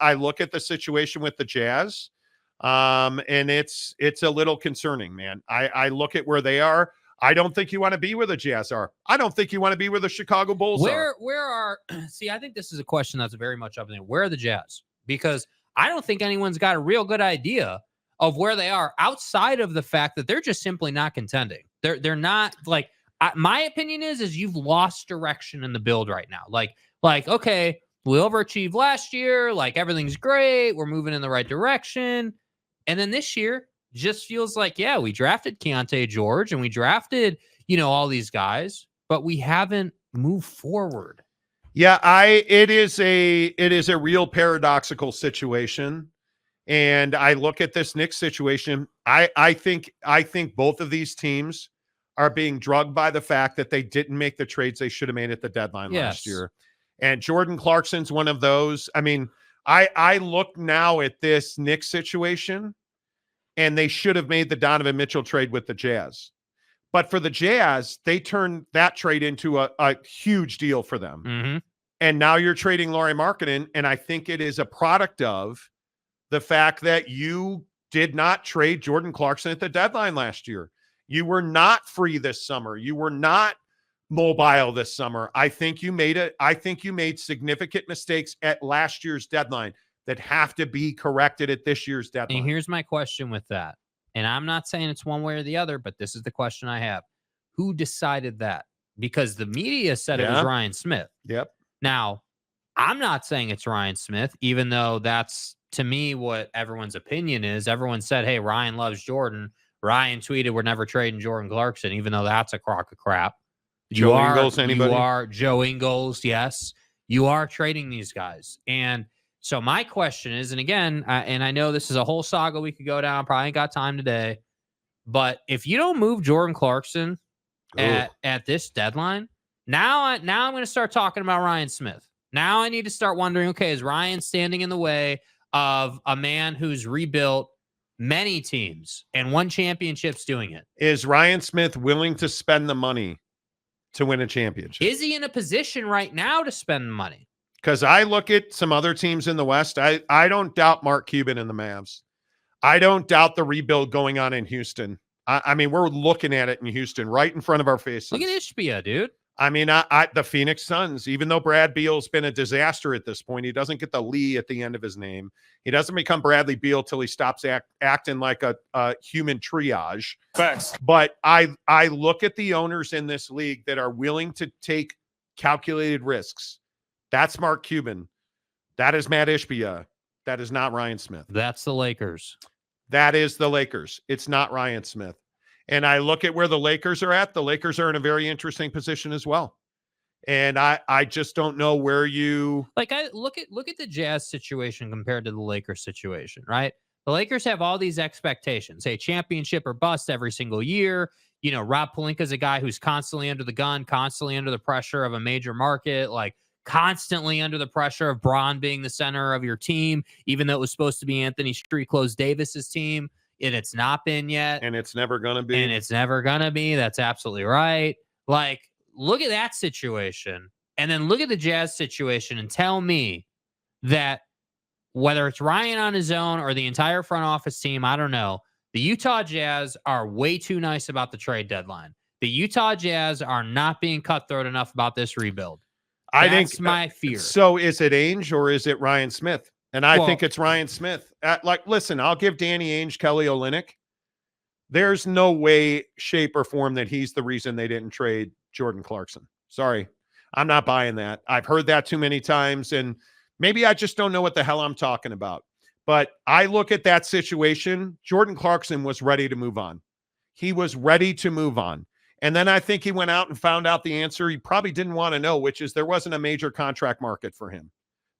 I look at the situation with the Jazz, and it's a little concerning, man. I look at where they are. I don't think you want to be where the Jazz are. I don't think you want to be where the Chicago Bulls are. Where are see, I think this is a question that's very much up in there. Where are the Jazz? Because I don't think anyone's got a real good idea of where they are outside of the fact that they're just simply not contending. They're not like my opinion is you've lost direction in the build right now. Like okay, we overachieved last year, like everything's great, we're moving in the right direction. And then this year just feels like, yeah, we drafted Keontae George and we drafted, all these guys, but we haven't moved forward. Yeah, it is a real paradoxical situation. And I look at this Knicks situation. I think both of these teams are being drugged by the fact that they didn't make the trades they should have made at the deadline last year. And Jordan Clarkson's one of those. I mean, I look now at this Knicks situation, and they should have made the Donovan Mitchell trade with the Jazz. But for the Jazz, they turned that trade into a huge deal for them. Mm-hmm. And now you're trading Lauri Markkanen, and I think it is a product of the fact that you did not trade Jordan Clarkson at the deadline last year. You were not free this summer. You were not mobile this summer. I think you made significant mistakes at last year's deadline that have to be corrected at this year's deadline. And here's my question with that. And I'm not saying it's one way or the other, but this is the question I have. Who decided that? Because the media said it was Ryan Smith. Yep. Now, I'm not saying it's Ryan Smith, even though that's, to me, what everyone's opinion is. Everyone said, hey, Ryan loves Jordan. Ryan tweeted, we're never trading Jordan Clarkson, even though that's a crock of crap. Joe Ingles, anybody? You are Joe Ingles, yes. You are trading these guys. And so my question is, and again, and I know this is a whole saga we could go down, probably ain't got time today, but if you don't move Jordan Clarkson at this deadline, now I'm going to start talking about Ryan Smith. Now I need to start wondering, okay, is Ryan standing in the way of a man who's rebuilt many teams and won championships doing it? Is Ryan Smith willing to spend the money to win a championship? Is he in a position right now to spend money? Because I look at some other teams in the West. I don't doubt Mark Cuban and the Mavs. I don't doubt the rebuild going on in Houston. I mean, we're looking at it in Houston right in front of our faces. Look at Ishbia, dude. I mean, the Phoenix Suns, even though Brad Beal's been a disaster at this point, he doesn't get the Lee at the end of his name. He doesn't become Bradley Beal till he stops acting like a human triage. Facts. But I look at the owners in this league that are willing to take calculated risks. That's Mark Cuban. That is Matt Ishbia. That is not Ryan Smith. That's the Lakers. That is the Lakers. It's not Ryan Smith. And I look at where the Lakers are at. The Lakers are in a very interesting position as well. And I just don't know where you I look at the Jazz situation compared to the Lakers situation, right? The Lakers have all these expectations, a championship or bust every single year. Rob Pelinka's a guy who's constantly under the gun, constantly under the pressure of a major market, like constantly under the pressure of Braun being the center of your team, even though it was supposed to be Anthony Street Close Davis's team. And it's not been yet. And it's never going to be. And it's never going to be. That's absolutely right. Like, look at that situation. And then look at the Jazz situation and tell me that whether it's Ryan on his own or the entire front office team, I don't know, the Utah Jazz are way too nice about the trade deadline. The Utah Jazz are not being cutthroat enough about this rebuild. That's my fear. So is it Ainge or is it Ryan Smith? And I think it's Ryan Smith. Listen, I'll give Danny Ainge Kelly Olynyk. There's no way, shape, or form that he's the reason they didn't trade Jordan Clarkson. Sorry. I'm not buying that. I've heard that too many times, and maybe I just don't know what the hell I'm talking about. But I look at that situation. Jordan Clarkson was ready to move on. He was ready to move on. And then I think he went out and found out the answer he probably didn't want to know, which is there wasn't a major contract market for him.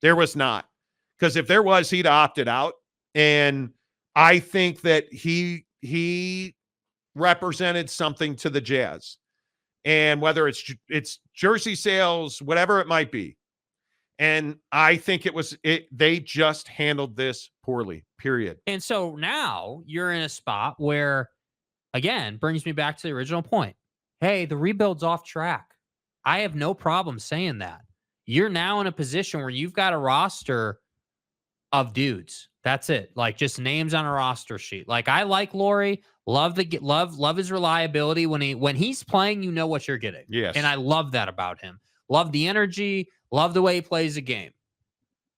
There was not. Because if there was, he'd opted out. And I think that he represented something to the Jazz. And whether it's jersey sales, whatever it might be. And I think they just handled this poorly, period. And so now you're in a spot where, again, brings me back to the original point. Hey, the rebuild's off track. I have no problem saying that. You're now in a position where you've got a roster of dudes. That's it. Like just names on a roster sheet. Like I like Lauri, love his reliability when he's playing, you know what you're getting. Yes. And I love that about him. Love the energy, love the way he plays the game.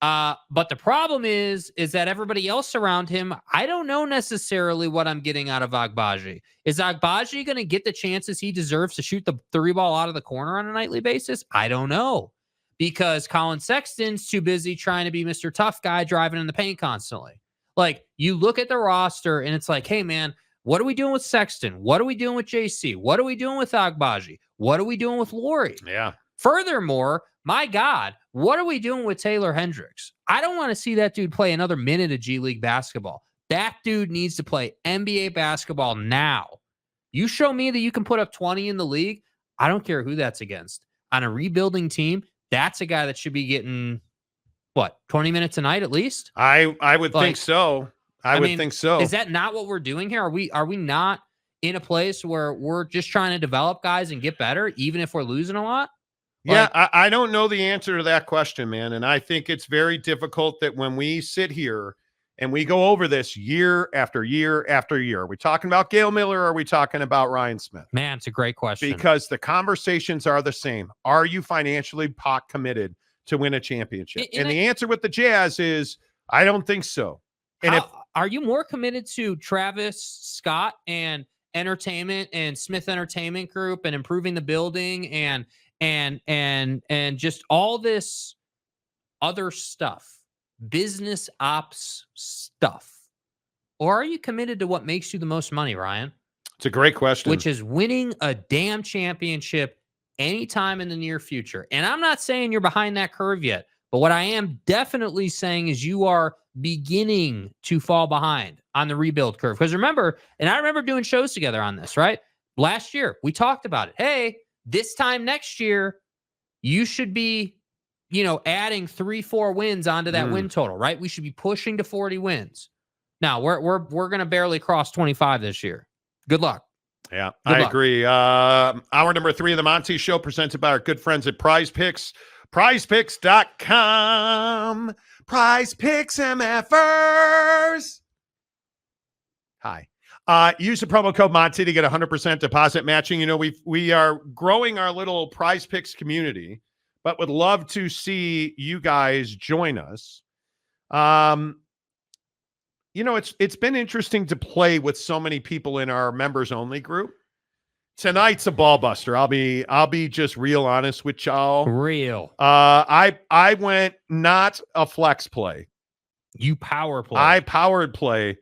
But the problem is that everybody else around him, I don't know necessarily what I'm getting out of Agbaji. Is Agbaji going to get the chances he deserves to shoot the three ball out of the corner on a nightly basis? I don't know. Because Colin Sexton's too busy trying to be Mr. Tough Guy driving in the paint constantly. Like, you look at the roster and it's like, hey, man, what are we doing with Sexton? What are we doing with JC? What are we doing with Agbaji? What are we doing with Lauri? Yeah. Furthermore, my God, what are we doing with Taylor Hendricks? I don't want to see that dude play another minute of G League basketball. That dude needs to play NBA basketball now. You show me that you can put up 20 in the league, I don't care who that's against. On a rebuilding team, that's a guy that should be getting, 20 minutes a night at least? I would think so. I would think so. Is that not what we're doing here? Are we not in a place where we're just trying to develop guys and get better, even if we're losing a lot? Yeah, I don't know the answer to that question, man. And I think it's very difficult that when we sit here and we go over this year after year after year, are we talking about Gail Miller or are we talking about Ryan Smith? Man, it's a great question. Because the conversations are the same. Are you financially pot committed to win a championship? And the answer with the Jazz is, I don't think so. And are you more committed to Travis Scott and entertainment and Smith Entertainment Group and improving the building and just all this other stuff, business ops stuff? Or are you committed to what makes you the most money, Ryan? It's a great question. Which is winning a damn championship anytime in the near future. And I'm not saying you're behind that curve yet, but what I am definitely saying is you are beginning to fall behind on the rebuild curve. Because remember, and I remember doing shows together on this, right? Last year, we talked about it. Hey, this time next year, you should be, adding 3-4 wins onto that win total, right? We should be pushing to 40 wins. Now we're going to barely cross 25 this year. Good luck. Yeah, I agree. Hour number 3 of the Monty Show, presented by our good friends at Prize Picks. PrizePicks.com. Prize Picks MFers. Hi. Use the promo code Monty to get 100% deposit matching. We are growing our little Prize Picks community, but would love to see you guys join us. It's been interesting to play with so many people in our members only group. Tonight's a ball buster. I'll be just real honest with y'all. Real. I went not a flex play. You power play. I powered play.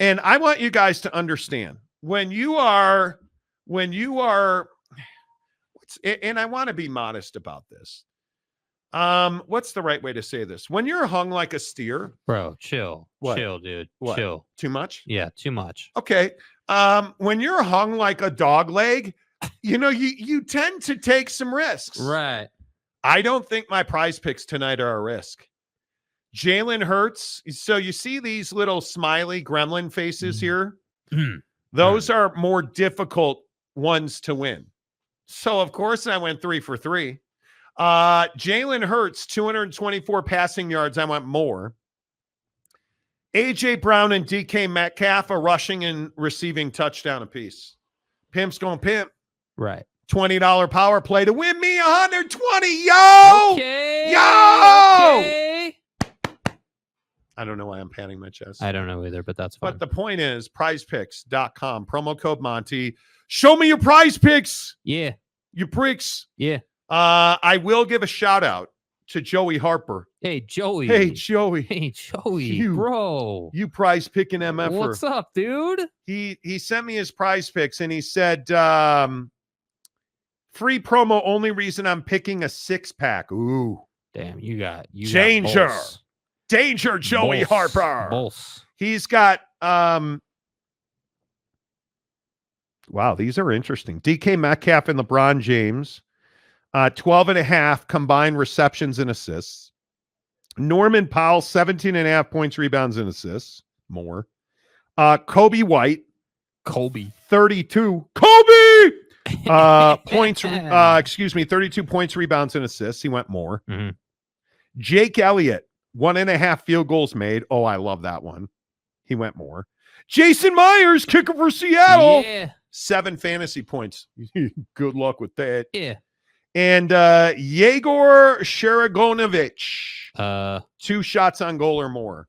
And I want you guys to understand when you are, and I want to be modest about this. What's the right way to say this? When you're hung like a steer, bro, chill. What? Chill, dude. What? Chill. Too much? Yeah, too much. Okay. When you're hung like a dog leg, you tend to take some risks. Right. I don't think my Prize Picks tonight are a risk. Jalen Hurts. So you see these little smiley gremlin faces here? Those are more difficult ones to win. So, of course, I went 3 for 3. Jalen Hurts, 224 passing yards. I went more. A.J. Brown and DK Metcalf are rushing and receiving touchdown apiece. Pimp's going pimp. Right. $20 power play to win me 120. Yo! Okay. Yo! Okay. I don't know why I'm patting my chest. I don't know either, but that's fine. But the point is, prizepicks.com, promo code Monty. Show me your Prize Picks. Yeah. You pricks. Yeah. I will give a shout out to Joey Harper. Hey, Joey. Hey, Joey. Hey, Joey, bro. You prize picking MF. What's up, dude? He sent me his Prize Picks and he said, free promo, only reason I'm picking a 6-pack. Ooh. Damn, you got Danger. Got Danger, Joey Harper. Bulls. He's got wow, these are interesting. DK Metcalf and LeBron James. 12.5 combined receptions and assists. Norman Powell, 17.5 points, rebounds, and assists. More. Kobe White. 32. Kobe! Points, 32 points, rebounds, and assists. He went more. Mm-hmm. Jake Elliott, 1.5 field goals made. Oh, I love that one. He went more. Jason Myers, kicker for Seattle. Yeah. 7 fantasy points. Good luck with that. Yeah. And Yegor Sharagonovich. 2 shots on goal or more.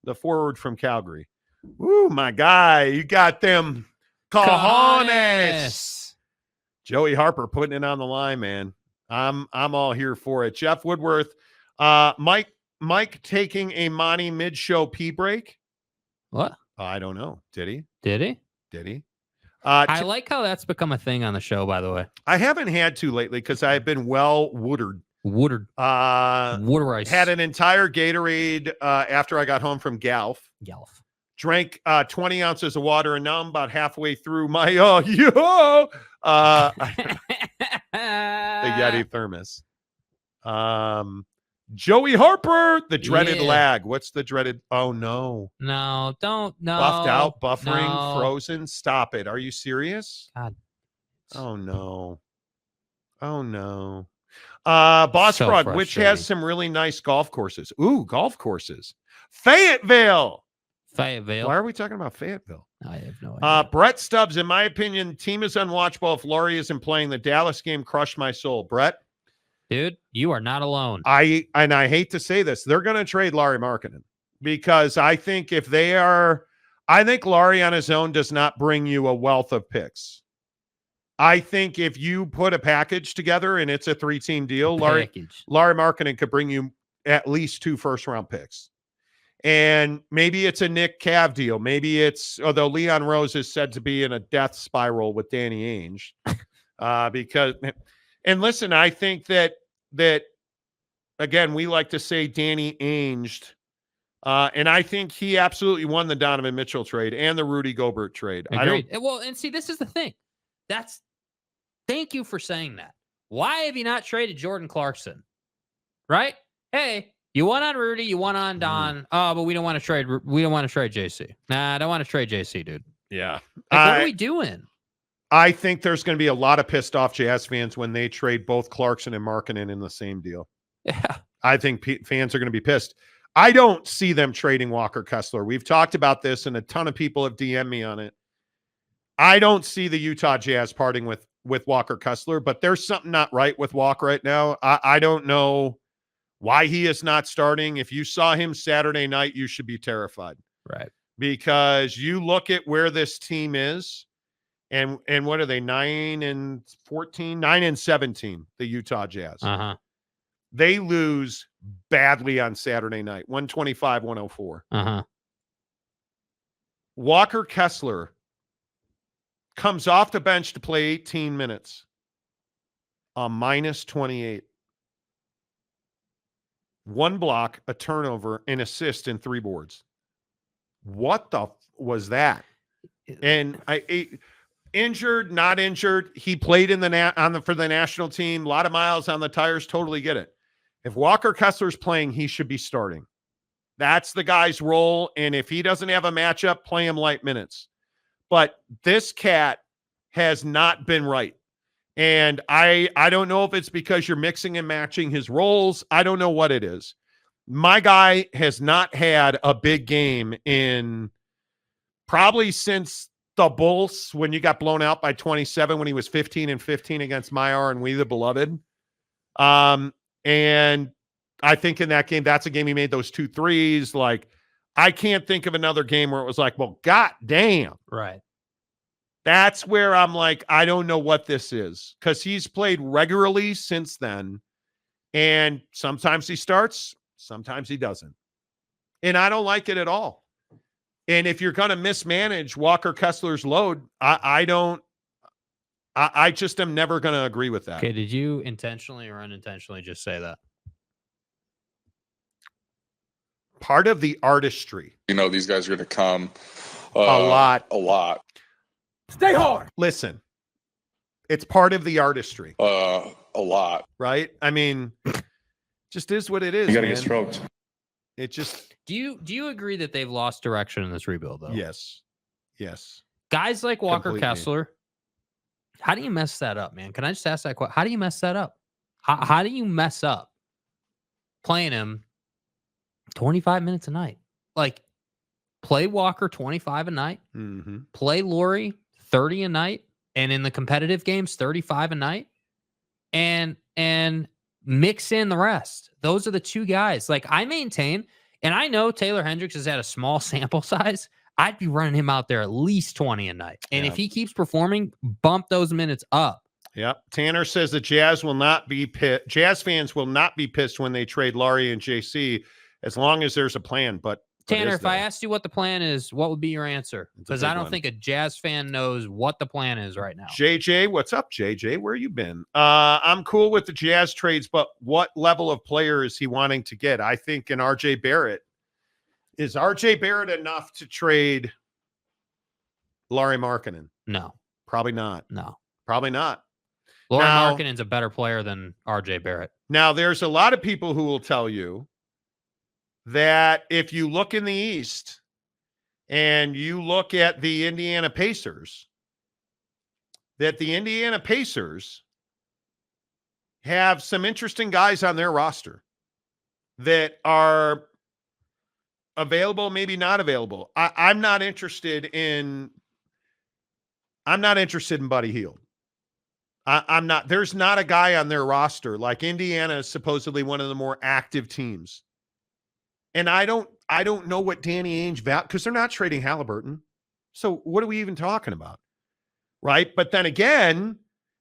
The forward from Calgary. Ooh, my guy. You got them cojones. Joey Harper putting it on the line, man. I'm all here for it. Jeff Woodworth. Mike taking a Monty mid-show pee break. What? I don't know. Did he? Did he? Did he? I like how that's become a thing on the show, by the way. I haven't had to lately because I've been well woodered. Wooderized. Had an entire Gatorade after I got home from Galf. Drank 20 ounces of water, and now I'm about halfway through my the Yeti thermos. Joey Harper, the dreaded lag. What's the dreaded? Oh no. No, don't. No. Buffed out, buffering, no. frozen. Stop it. Are you serious? God. Oh no. Oh no. Boss So Frog, which has some really nice golf courses. Ooh, golf courses. Fayetteville. Why are we talking about Fayetteville? I have no idea. Brett Stubbs, in my opinion, team is unwatchable if Lauri isn't playing. The Dallas game crushed my soul. Brett? Dude, you are not alone. I hate to say this. They're going to trade Lauri Markkanen because I think I think Lauri on his own does not bring you a wealth of picks. I think if you put a package together and it's a 3-team deal, Lauri Markkanen could bring you at least 2 first-round picks. And maybe it's a Nick Cav deal. Maybe it's, although Leon Rose is said to be in a death spiral with Danny Ainge. And listen, I think that again, we like to say Danny Ainge. And I think he absolutely won the Donovan Mitchell trade and the Rudy Gobert trade. Agreed. Well, and see, this is the thing. Thank you for saying that. Why have you not traded Jordan Clarkson? Right? Hey, you won on Rudy, you won on Don. Oh, but we don't want to trade. We don't want to trade JC. Nah, I don't want to trade JC, dude. Yeah. What are we doing? I think there's going to be a lot of pissed off Jazz fans when they trade both Clarkson and Markkanen in the same deal. Yeah. I think fans are going to be pissed. I don't see them trading Walker Kessler. We've talked about this, and a ton of people have DM'd me on it. I don't see the Utah Jazz parting with Walker Kessler, but there's something not right with Walker right now. I don't know why he is not starting. If you saw him Saturday night, you should be terrified. Right. Because you look at where this team is, and what are they, 9-14, 9-17, the Utah Jazz. Uh-huh. They lose badly on Saturday night, 125-104. Uh-huh. Walker Kessler comes off the bench to play 18 minutes. A -28. 1 block, a turnover, an assist, and 3 boards. What the was that? And injured, not injured. He played in for the national team. A lot of miles on the tires. Totally get it. If Walker Kessler's playing, he should be starting. That's the guy's role. And if he doesn't have a matchup, play him light minutes. But this cat has not been right. And I don't know if it's because you're mixing and matching his roles. I don't know what it is. My guy has not had a big game in probably since the Bulls when you got blown out by 27 when he was 15-15 against Maiar and We the Beloved. And I think in that game, that's a game he made those 2 threes. Like, I can't think of another game where it was like, well, god damn. Right. That's where I'm like, I don't know what this is, because he's played regularly since then. And sometimes he starts, sometimes he doesn't. And I don't like it at all. And if you're going to mismanage Walker Kessler's load, I just am never going to agree with that. Okay, did you intentionally or unintentionally just say that? Part of the artistry. You know, these guys are going to come a lot. Stay hard. Listen, it's part of the artistry. A lot. Right? I mean, just is what it is. You got to get stroked. It just. Do you agree that they've lost direction in this rebuild, though? Yes. Guys like Walker Completely. Kessler, how do you mess that up, man? Can I just ask that question? How do you mess that up? How do you mess up playing him 25 minutes a night. Like, play Walker 25 a night, play Lauri 30 a night, and in the competitive games, 35 a night, and mix in the rest. Those are the two guys. Like, I maintain, and I know Taylor Hendricks has had a small sample size. I'd be running him out there at least 20 a night. And if he keeps performing, bump those minutes up. Yep. Tanner says the Jazz will not be pissed. Jazz fans will not be pissed when they trade Lauri and JC as long as there's a plan. But Tanner, if I asked you what the plan is, what would be your answer? Because I don't think a Jazz fan knows what the plan is right now. JJ, what's up, JJ? Where you been? I'm cool with the Jazz trades, but what level of player is he wanting to get? I think an RJ Barrett. Is RJ Barrett enough to trade Lauri Markkanen? No. Probably not. No. Probably not. Lauri Markkanen's a better player than RJ Barrett. Now, there's a lot of people who will tell you that if you look in the East and you look at the Indiana Pacers, that the Indiana Pacers have some interesting guys on their roster that are available, maybe not available. I'm not interested in Buddy Hield. I'm not. There's not a guy on their roster. Like, Indiana is supposedly one of the more active teams. And I don't know what Danny Ainge because they're not trading Halliburton. So what are we even talking about? Right? But then again,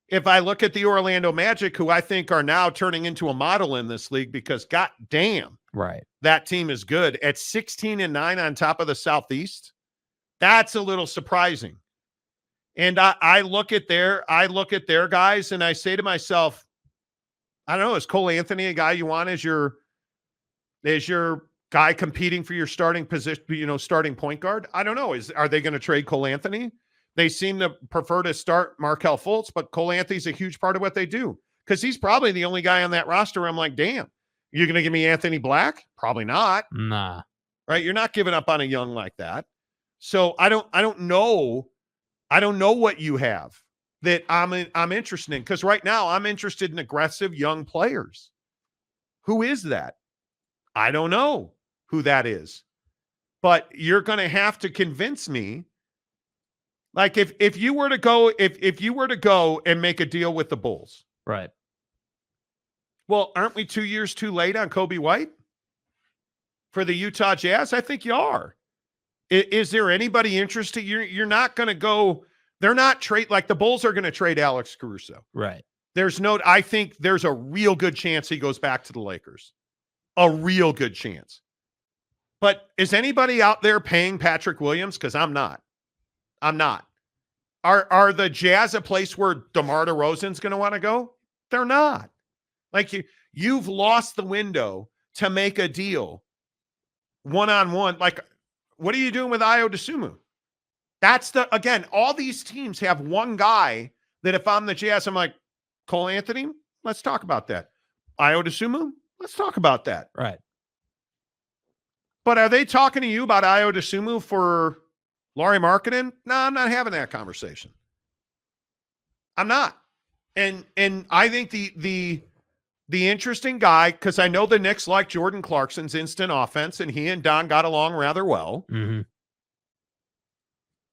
if I look at the Orlando Magic, who I think are now turning into a model in this league because god damn, right, that team is good at 16-9 on top of the Southeast. That's a little surprising. And I look at their guys and I say to myself, I don't know, is Cole Anthony a guy you want as your guy competing for your starting position, starting point guard? I don't know. Are they going to trade Cole Anthony? They seem to prefer to start Markelle Fultz, but Cole Anthony's a huge part of what they do because he's probably the only guy on that roster. I'm like, damn, you're going to give me Anthony Black? Probably not. Nah. Right? You're not giving up on a young like that. So I don't know. I don't know what you have that I'm interested in, because right now I'm interested in aggressive young players. Who is that? I don't know who that is. But you're going to have to convince me. Like, if you were to go and make a deal with the Bulls. Right. Well, aren't we 2 years too late on Kobe White for the Utah Jazz? I think you are. Is there anybody interested? You're not going to go. They're not trade like the Bulls are going to trade Alex Caruso. Right. I think there's a real good chance he goes back to the Lakers. A real good chance. But is anybody out there paying Patrick Williams? Because I'm not. Are the Jazz a place where DeMar DeRozan's going to want to go? They're not. Like, you've lost the window to make a deal one-on-one. Like, what are you doing with Ayo Dosunmu? Again, all these teams have one guy that if I'm the Jazz, I'm like, Cole Anthony, let's talk about that. Ayo Dosunmu, let's talk about that. Right. But are they talking to you about Ayo Dosunmu for Lauri Markkanen? No, I'm not having that conversation. I'm not. And I think the interesting guy, because I know the Knicks like Jordan Clarkson's instant offense, and he and Don got along rather well. Mm-hmm.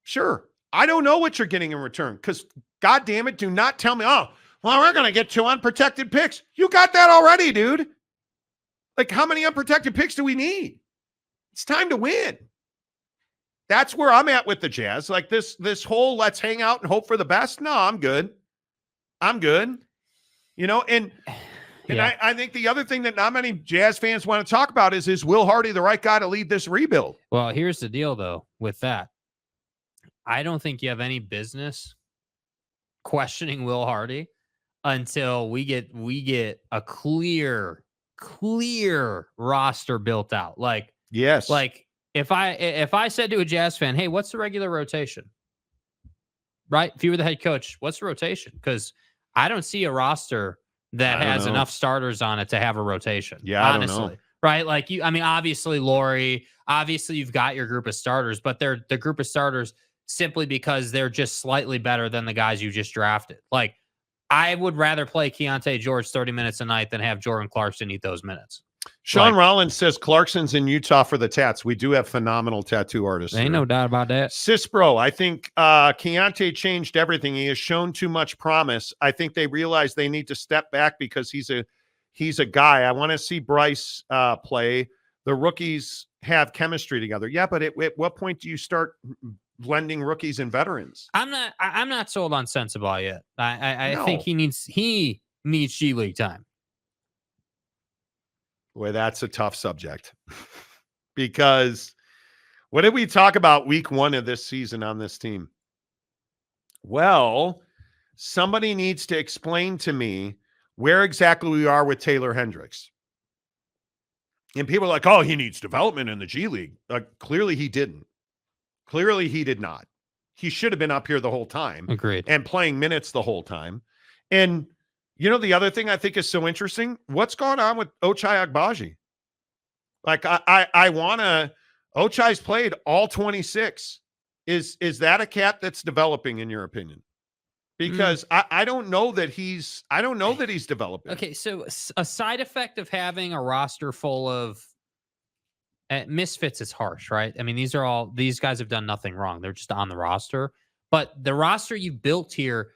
Sure. I don't know what you're getting in return, because, God damn it, do not tell me, oh, well, we're going to get 2 unprotected picks. You got that already, dude. Like, how many unprotected picks do we need? It's time to win. That's where I'm at with the Jazz. Like, this whole let's hang out and hope for the best. No, I'm good. And Yeah. I think the other thing that not many Jazz fans want to talk about is Will Hardy the right guy to lead this rebuild? Well, here's the deal, though, with that. I don't think you have any business questioning Will Hardy until we get a clear roster built out. Like, yes. Like, if I said to a Jazz fan, hey, what's the regular rotation? Right? If you were the head coach, what's the rotation? Because I don't see a roster that has enough starters on it to have a rotation. Yeah, honestly. I don't know. Right? Like, obviously Lauri, obviously you've got your group of starters, but they're the group of starters simply because they're just slightly better than the guys you just drafted. Like, I would rather play Keontae George 30 minutes a night than have Jordan Clarkson eat those minutes. Sean Like- Rollins says Clarkson's in Utah for the tats. We do have phenomenal tattoo artists. Ain't here. no doubt about that. Cisbro, I think Keontae changed everything. He has shown too much promise. I think they realize they need to step back because he's a guy. I want to see Bryce play. The rookies have chemistry together. Yeah, but at what point do you start blending rookies and veterans? I'm not sold on Sensabaugh yet. I No. think he needs G League time. Boy, that's a tough subject because what did we talk about week 1 of this season on this team? Well, somebody needs to explain to me where exactly we are with Taylor Hendricks. And people are like, oh, he needs development in the G League. Clearly he didn't. Clearly he did not. He should have been up here the whole time. Agreed. And playing minutes the whole time. And you know, the other thing I think is so interesting, what's going on with Ochai Agbaji? Like I want to, Ochai's played all 26. Is that a cat that's developing in your opinion? Because I don't know that he's developing. Okay, so a side effect of having a roster full of misfits is harsh, right? I mean, these guys have done nothing wrong. They're just on the roster. But the roster you built here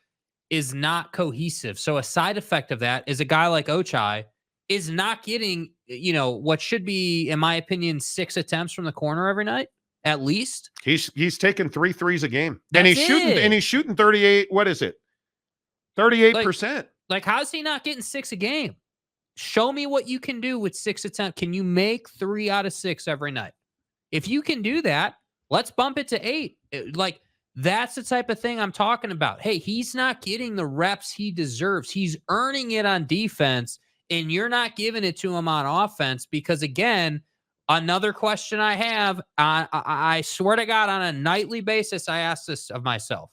is not cohesive. So a side effect of that is a guy like Ochai is not getting, what should be, in my opinion, 6 attempts from the corner every night, at least. He's taking 3 threes a game. That's and he's shooting 38. What is it? 38%. Like, how's he not getting 6 a game? Show me what you can do with 6 attempts. Can you make 3 out of 6 every night? If you can do that, let's bump it to 8. That's the type of thing I'm talking about. Hey, he's not getting the reps he deserves. He's earning it on defense, and you're not giving it to him on offense because, again, another question I have, I swear to God, on a nightly basis, I ask this of myself.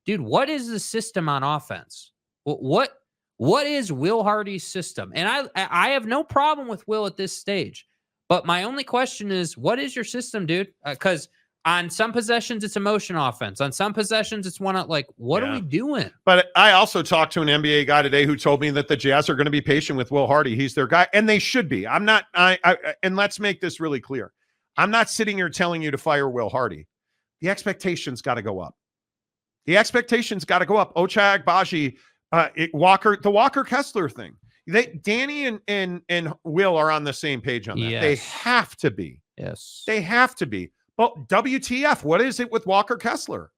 Dude, what is the system on offense? What is Will Hardy's system? And I have no problem with Will at this stage. But my only question is, what is your system, dude? Because on some possessions, it's emotion offense. On some possessions, it's one out. Like, what are we doing? But I also talked to an NBA guy today who told me that the Jazz are going to be patient with Will Hardy. He's their guy, and they should be. I'm not. And let's make this really clear. I'm not sitting here telling you to fire Will Hardy. The expectations got to go up. The expectations got to go up. Ochai Agbaji, the Walker Kessler thing. Danny and Will are on the same page on that. Yes. They have to be. Yes. They have to be. Well, WTF, what is it with Walker Kessler?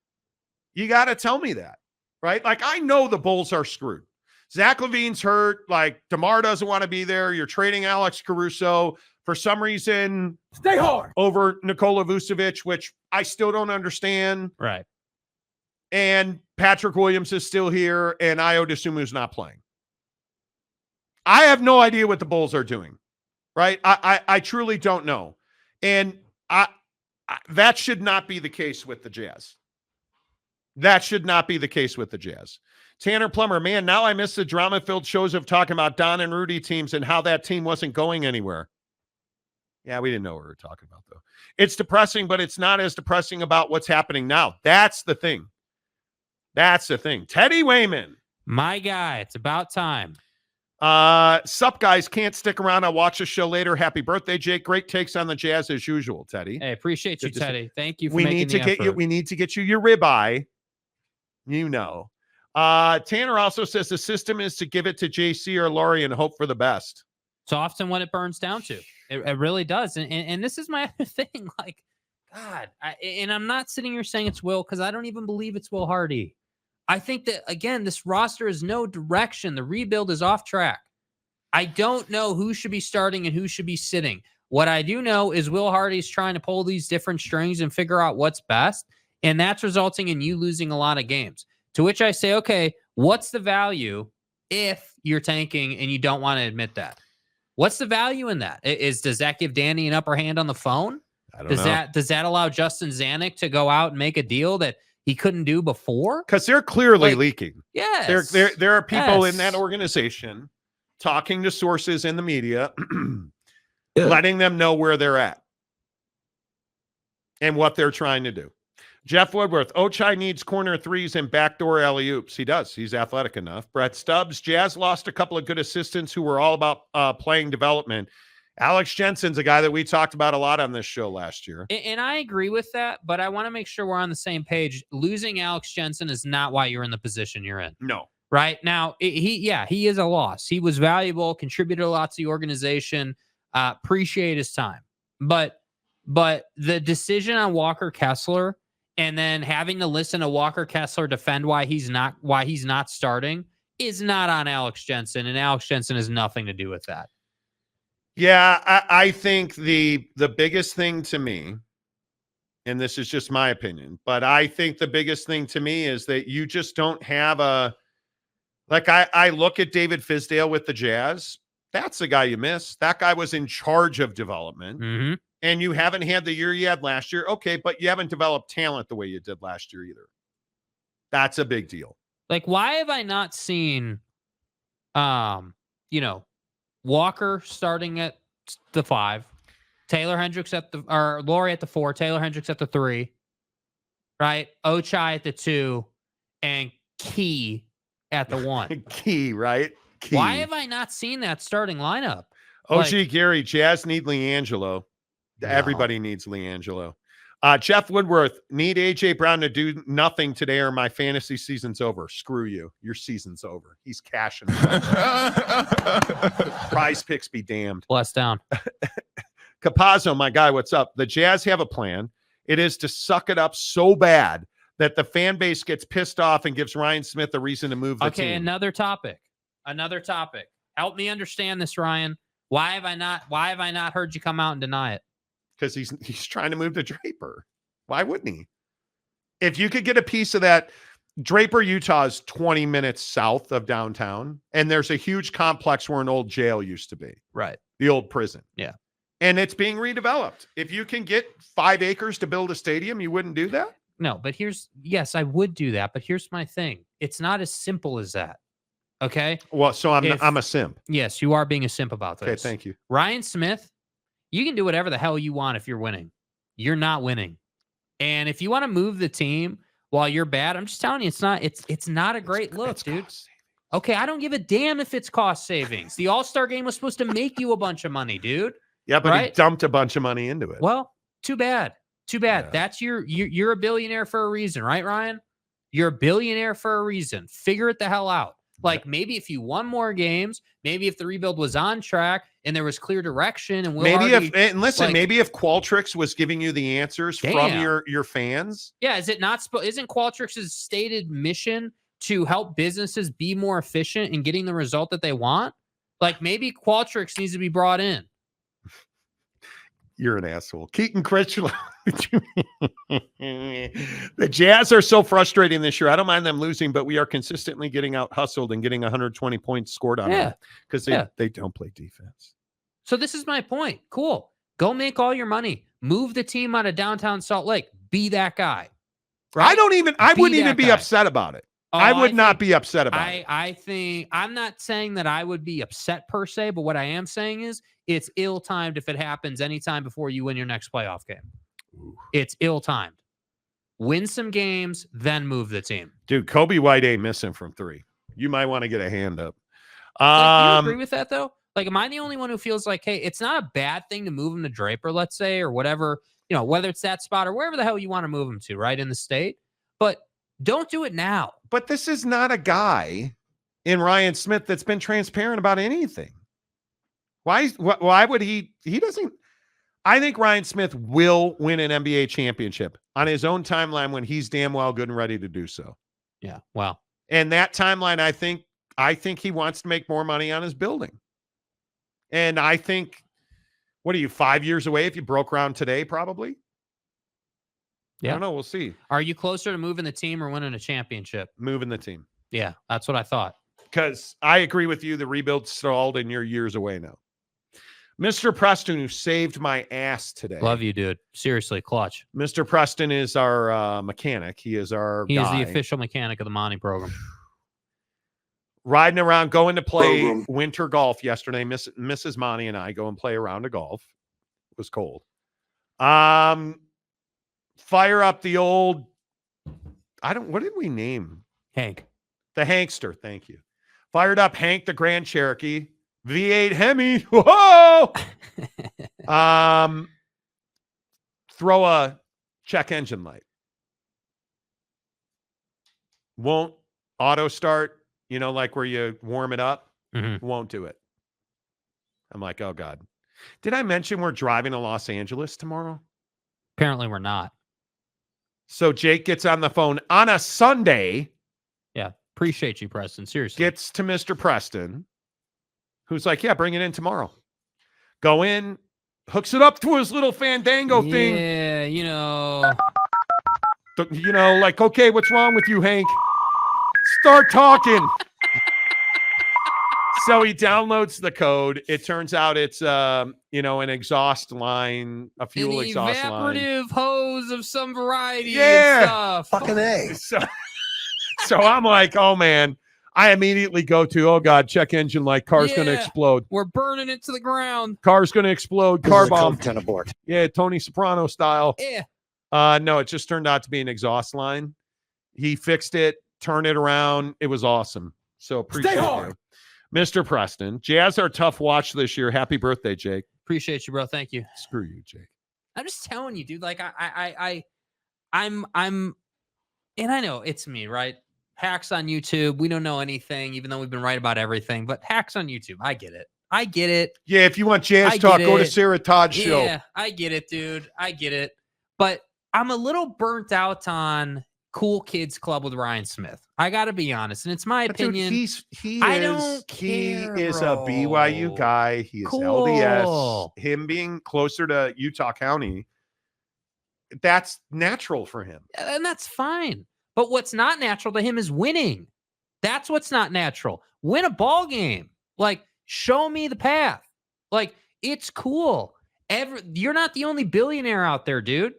You got to tell me that, right? Like, I know the Bulls are screwed. Zach LaVine's hurt. Like, DeMar doesn't want to be there. You're trading Alex Caruso for some reason. Stay hard. Over Nikola Vucevic, which I still don't understand. Right. And Patrick Williams is still here, and Ayo Dosunmu's not playing. I have no idea what the Bulls are doing, right? I truly don't know. And that should not be the case with the Jazz. That should not be the case with the Jazz. Tanner Plummer, man, now I miss the drama-filled shows of talking about Don and Rudy teams and how that team wasn't going anywhere. Yeah, we didn't know what we were talking about, though. It's depressing, but it's not as depressing about what's happening now. That's the thing. That's the thing. Teddy Wayman. My guy, it's about time. Sup, guys, can't stick around. I'll watch the show later. Happy birthday, Jake. Great takes on the Jazz as usual, Teddy. Hey, appreciate you, Teddy. Thank you for We making need to the get you. effort. We need to get you your ribeye. Tanner also says the system is to give it to JC or Lauri and hope for the best. It's often what it burns down to. It really does. And this is my other thing. Like, God, and I'm not sitting here saying it's Will because I don't even believe it's Will Hardy. I think that, again, this roster is no direction. The rebuild is off track. I don't know who should be starting and who should be sitting. What I do know is Will Hardy's trying to pull these different strings and figure out what's best, and that's resulting in you losing a lot of games. To which I say, okay, what's the value if you're tanking and you don't want to admit that? What's the value in that? Does that give Danny an upper hand on the phone? I don't know. Does that allow Justin Zanuck to go out and make a deal that he couldn't do before? Because they're clearly leaking. Yes. There are people in that organization talking to sources in the media, letting them know where they're at and what they're trying to do. Jeff Woodworth, Ochai needs corner threes and backdoor alley-oops. He does. He's athletic enough. Brett Stubbs, Jazz lost a couple of good assistants who were all about playing development. Alex Jensen's a guy that we talked about a lot on this show last year. And I agree with that, but I want to make sure we're on the same page. Losing Alex Jensen is not why you're in the position you're in. No. Right now, he is a loss. He was valuable, contributed a lot to the organization. Appreciate his time, but the decision on Walker Kessler and then having to listen to Walker Kessler defend why he's not starting is not on Alex Jensen, and Alex Jensen has nothing to do with that. Yeah, I think the biggest thing to me, and this is just my opinion, but I think the biggest thing to me is that you just don't have I look at David Fizdale with the Jazz. That's the guy you miss. That guy was in charge of development. Mm-hmm. And you haven't had the year you had last year. Okay, but you haven't developed talent the way you did last year either. That's a big deal. Like, why have I not seen, Walker starting at the 5, Taylor Hendricks or Lauri at the 4, Taylor Hendricks at the 3, right? Ochai at the 2, and Key at the 1. Key, right? Key. Why have I not seen that starting lineup? OG Gary, Jazz need LiAngelo. No. Everybody needs LiAngelo. Jeff Woodworth, need AJ Brown to do nothing today or my fantasy season's over. Screw you. Your season's over. He's cashing. Prize picks be damned. Bless down. Capazzo, my guy, what's up? The Jazz have a plan. It is to suck it up so bad that the fan base gets pissed off and gives Ryan Smith a reason to move the team. Okay, another topic. Help me understand this, Ryan. Why have I not heard you come out and deny it? Because he's trying to move to Draper. Why wouldn't he? If you could get a piece of that, Draper, Utah is 20 minutes south of downtown, and there's a huge complex where an old jail used to be. Right. The old prison. Yeah. And it's being redeveloped. If you can get 5 acres to build a stadium, you wouldn't do that? No, but yes, I would do that, but here's my thing. It's not as simple as that. Okay? Well, so I'm a simp. Yes, you are being a simp about this. Okay, thank you. Ryan Smith, you can do whatever the hell you want if you're winning. You're not winning. And if you want to move the team while you're bad, I'm just telling you, it's not a great look, dude. Okay, I don't give a damn if it's cost savings. The All-Star game was supposed to make you a bunch of money, dude. Yeah, but he dumped a bunch of money into it. Well, too bad. Yeah. That's you're a billionaire for a reason, right, Ryan? You're a billionaire for a reason. Figure it the hell out. Like, maybe if you won more games, maybe if the rebuild was on track and there was clear direction, and maybe if Qualtrics was giving you the answers from your fans. Yeah, isn't Qualtrics' stated mission to help businesses be more efficient in getting the result that they want? Like, maybe Qualtrics needs to be brought in. You're an asshole. Keaton Critchlow. The Jazz are so frustrating this year. I don't mind them losing, but we are consistently getting out hustled and getting 120 points scored on them because they don't play defense. So this is my point. Cool. Go make all your money. Move the team out of downtown Salt Lake. Be that guy. Right? I wouldn't even be upset about it. I would not be upset about it. I think I'm not saying that I would be upset per se, but what I am saying is it's ill-timed if it happens anytime before you win your next playoff game. Ooh. It's ill-timed. Win some games, then move the team. Dude, Kobe White ain't missing from 3. You might want to get a hand up. Do you agree with that, though? Like, am I the only one who feels like, hey, it's not a bad thing to move him to Draper, let's say, or whatever, whether it's that spot or wherever the hell you want to move him to, right, in the state? But don't do it now. But this is not a guy in Ryan Smith that's been transparent about anything. Why would he doesn't? I think Ryan Smith will win an NBA championship on his own timeline when he's damn well good and ready to do so. Yeah. Well, and that timeline, I think he wants to make more money on his building. And I think, what are you, 5 years away if you broke ground today, probably? Yeah. I don't know. We'll see. Are you closer to moving the team or winning a championship? Moving the team. Yeah, that's what I thought. Because I agree with you. The rebuild stalled and you're years away now. Mr. Preston, who saved my ass today. Love you, dude. Seriously, clutch. Mr. Preston is our mechanic. He is our guy. Is the official mechanic of the Monty program. Riding around, going to play winter golf yesterday. Mrs. Monty and I go and play a round of golf. It was cold. Fire up the old, what did we name? Hank. The Hankster, thank you. Fired up Hank, the Grand Cherokee. V8 Hemi. Whoa! Throw a check engine light. Won't auto start, like where you warm it up. Won't do it. I'm like, oh God. Did I mention we're driving to Los Angeles tomorrow? Apparently we're not. So Jake gets on the phone on a Sunday. Yeah. Appreciate you, Preston. Seriously. Gets to Mr. Preston, who's like, yeah, bring it in tomorrow. Go in, hooks it up to his little Fandango thing. Yeah, Like, okay, what's wrong with you, Hank? Start talking. So he downloads the code. It turns out it's, an exhaust line, a fuel exhaust line. An evaporative hose of some variety. Yeah. And stuff. Fucking A. So I'm like, oh, man. I immediately go to, oh, God, check engine light. Car's going to explode. We're burning it to the ground. Car's going to explode. Car bomb. Abort. Yeah, Tony Soprano style. Yeah. No, it just turned out to be an exhaust line. He fixed it, turned it around. It was awesome. So appreciate you. Mr. Preston, Jazz are a tough watch this year. Happy birthday, Jake. Appreciate you, bro. Thank you. Screw you, Jake. I'm just telling you, dude. Like I'm, and I know it's me, right? Hacks on YouTube. We don't know anything, even though we've been right about everything. But hacks on YouTube, I get it. Yeah, if you want Jazz talk, go to Sarah Todd's show. Yeah, I get it, dude. I get it. But I'm a little burnt out on Cool Kids Club with Ryan Smith. I got to be honest, and it's my opinion. Dude, he is bro. a BYU guy. He is Cool. LDS. Him being closer to Utah County, that's natural for him. And that's fine. But what's not natural to him is winning. That's what's not natural. Win a ball game. Like, show me the path. Like, it's cool. You're not the only billionaire out there, dude.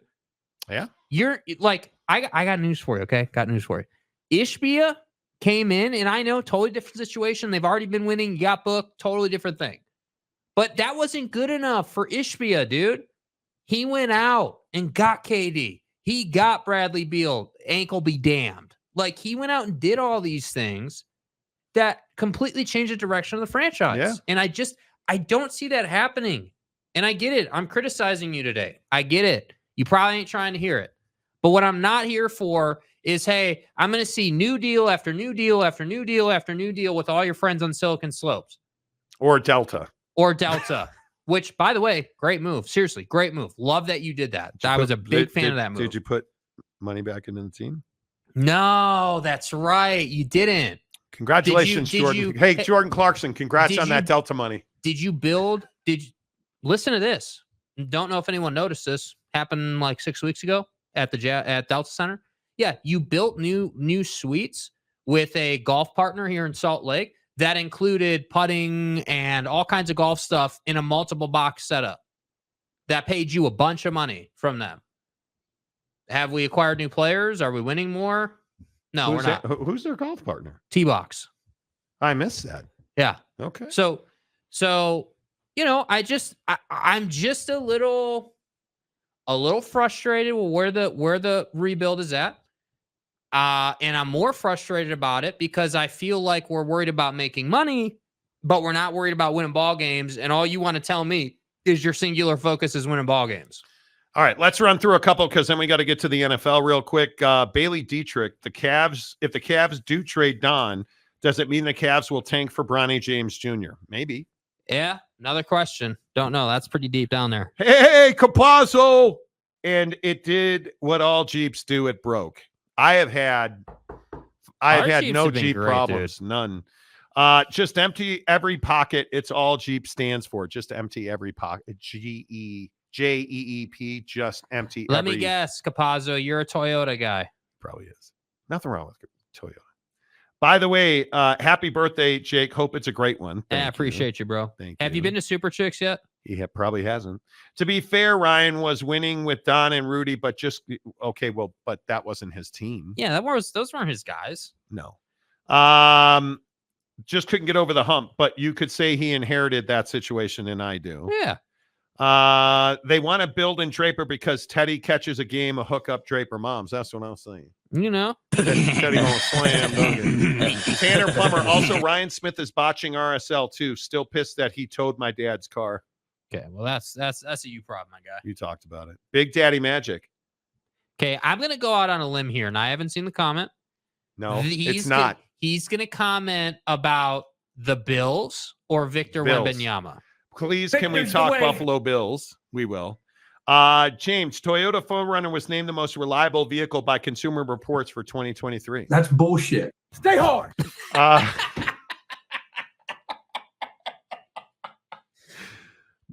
Yeah. You're like, I got news for you, okay? Got news for you. Ishbia came in, and I know, totally different situation. They've already been winning. You got booked. Totally different thing. But that wasn't good enough for Ishbia, dude. He went out and got KD. He got Bradley Beal. Ankle be damned. Like, he went out and did all these things that completely changed the direction of the franchise. Yeah. And I don't see that happening. And I get it. I'm criticizing you today. I get it. You probably ain't trying to hear it. But what I'm not here for is, hey, I'm going to see new deal after new deal after new deal after new deal with all your friends on Silicon Slopes. Or Delta. Which, by the way, great move. Seriously, great move. Love that you did that. I was a big fan of that move. Did you put money back into the team? No, that's right. You didn't. Congratulations, Jordan. Hey, Jordan Clarkson, congrats on that Delta money. Listen to this. Don't know if anyone noticed this. Happened like 6 weeks ago at Delta Center. Yeah, you built new suites with a golf partner here in Salt Lake that included putting and all kinds of golf stuff in a multiple box setup. That paid you a bunch of money from them. Have we acquired new players? Are we winning more? No, we're not. Who's their golf partner? T-Box. I missed that. Yeah. Okay. So I'm just a little frustrated with where the rebuild is at. And I'm more frustrated about it because I feel like we're worried about making money, but we're not worried about winning ball games. And all you want to tell me is your singular focus is winning ball games. All right, let's run through a couple because then we got to get to the NFL real quick. Bailey Dietrich, if the Cavs do trade Don, does it mean the Cavs will tank for Bronny James Jr.? Maybe. Yeah, another question. Don't know. That's pretty deep down there. Hey, Capazzo! And it did what all Jeeps do. It broke. I have had no Jeep problems. Dude. None. Just empty every pocket. It's all Jeep stands for. Just empty every pocket. Jeep. Just empty. Let me guess, Capazzo, you're a Toyota guy. Probably is. Nothing wrong with Toyota. By the way, happy birthday, Jake. Hope it's a great one. I appreciate you, bro. Have you been to Super Chicks yet? He probably hasn't. To be fair, Ryan was winning with Don and Rudy, but but that wasn't his team. Yeah, those weren't his guys. No. Just couldn't get over the hump, but you could say he inherited that situation, and I do. Yeah. They want to build in Draper because Teddy catches a game of hookup Draper moms. That's what I was saying. You know, Teddy won't slam. Tanner Plummer. Also, Ryan Smith is botching RSL too. Still pissed that he towed my dad's car. okay. Well, that's a you problem, my guy. You talked about it. Big Daddy Magic. Okay, I'm gonna go out on a limb here, and I haven't seen the comment. No, it's not. He's gonna comment about the Bills or Victor Bills. Wembanyama. Please, can we Victor's talk the way. Buffalo Bills? We will. James, Toyota 4Runner was named the most reliable vehicle by Consumer Reports for 2023. That's bullshit. Stay hard.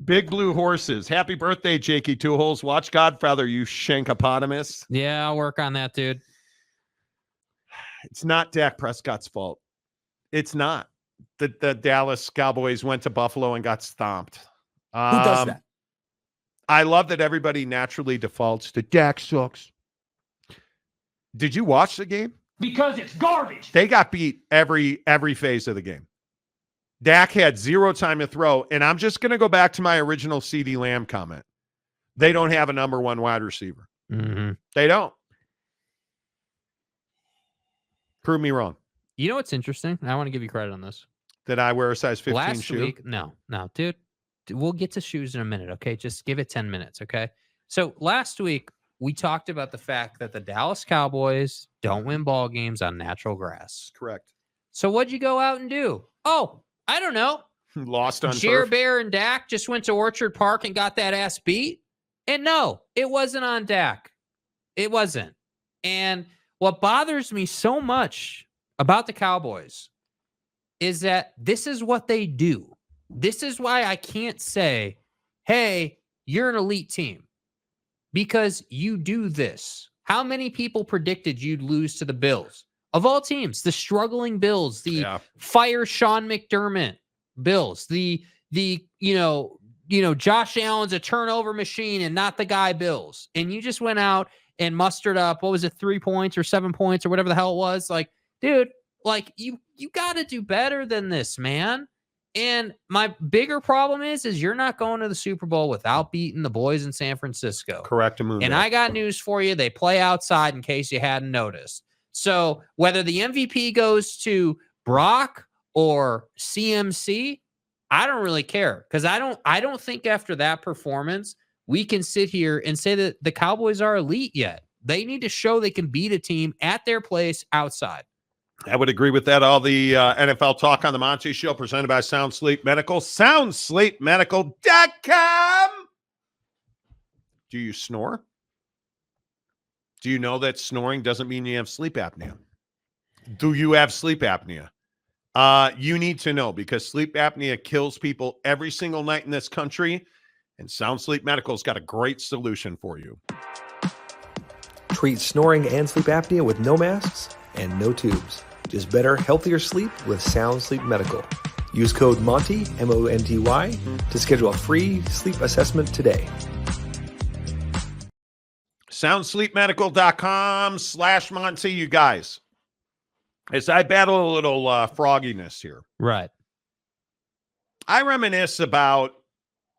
Big Blue Horses. Happy birthday, Jakey Two Holes. Watch Godfather, you shankopotamus. Yeah, I'll work on that, dude. It's not Dak Prescott's fault. It's not. The Dallas Cowboys went to Buffalo and got stomped. Who does that? I love that everybody naturally defaults to Dak sucks. Did you watch the game? Because it's garbage. They got beat every phase of the game. Dak had 0 time to throw, and I'm just going to go back to my original CD Lamb comment. They don't have a number 1 wide receiver. Mm-hmm. They don't. Prove me wrong. You know what's interesting? I want to give you credit on this. Did I wear a size 15 Last shoe? week, no, dude. We'll get to shoes in a minute, okay? Just give it 10 minutes, okay? So last week, we talked about the fact that the Dallas Cowboys don't win ball games on natural grass. Correct. So what'd you go out and do? Oh, I don't know. Lost on Jer turf. Bear and Dak just went to Orchard Park and got that ass beat. And no, it wasn't on Dak. It wasn't. And what bothers me so much about the Cowboys is that this is what they do. This is why I can't say, hey, you're an elite team, because you do this. How many people predicted you'd lose to the Bills? Of all teams, the struggling Bills, the fire Sean McDermott Bills, the Josh Allen's a turnover machine and not the guy Bills. And you just went out and mustered up, what was it, 3 points or 7 points or whatever the hell it was? Like, dude, like you got to do better than this, man. And my bigger problem is you're not going to the Super Bowl without beating the boys in San Francisco. Correct. And I got news for you. They play outside in case you hadn't noticed. So whether the MVP goes to Brock or CMC, I don't really care, because I don't think after that performance we can sit here and say that the Cowboys are elite yet. They need to show they can beat a team at their place outside. I would agree with that. All the NFL talk on the Monty Show, presented by Sound Sleep Medical. SoundSleepMedical.com. Do you snore? Do you know that snoring doesn't mean you have sleep apnea? Do you have sleep apnea? You need to know, because sleep apnea kills people every single night in this country, and Sound Sleep Medical's got a great solution for you. Treat snoring and sleep apnea with no masks and no tubes. Just better, healthier sleep with Sound Sleep Medical. Use code Monty, M-O-N-T-Y, to schedule a free sleep assessment today. SoundSleepMedical.com/Monty, you guys. As I battle a little frogginess here. Right. I reminisce about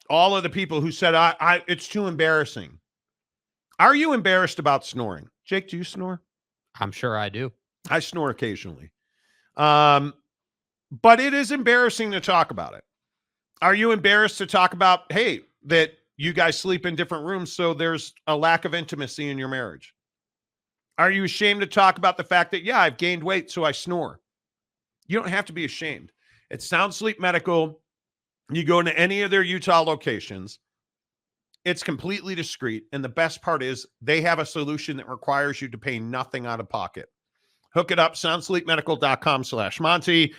all of the people who said, it's too embarrassing. Are you embarrassed about snoring? Jake, do you snore? I'm sure I do. I snore occasionally. But it is embarrassing to talk about it. Are you embarrassed to talk about, hey, that you guys sleep in different rooms, so there's a lack of intimacy in your marriage? Are you ashamed to talk about the fact that, yeah, I've gained weight, so I snore? You don't have to be ashamed. It's Sound Sleep Medical. You go into any of their Utah locations. It's completely discreet. And the best part is they have a solution that requires you to pay nothing out of pocket. Hook it up, soundsleepmedical.com/Monty.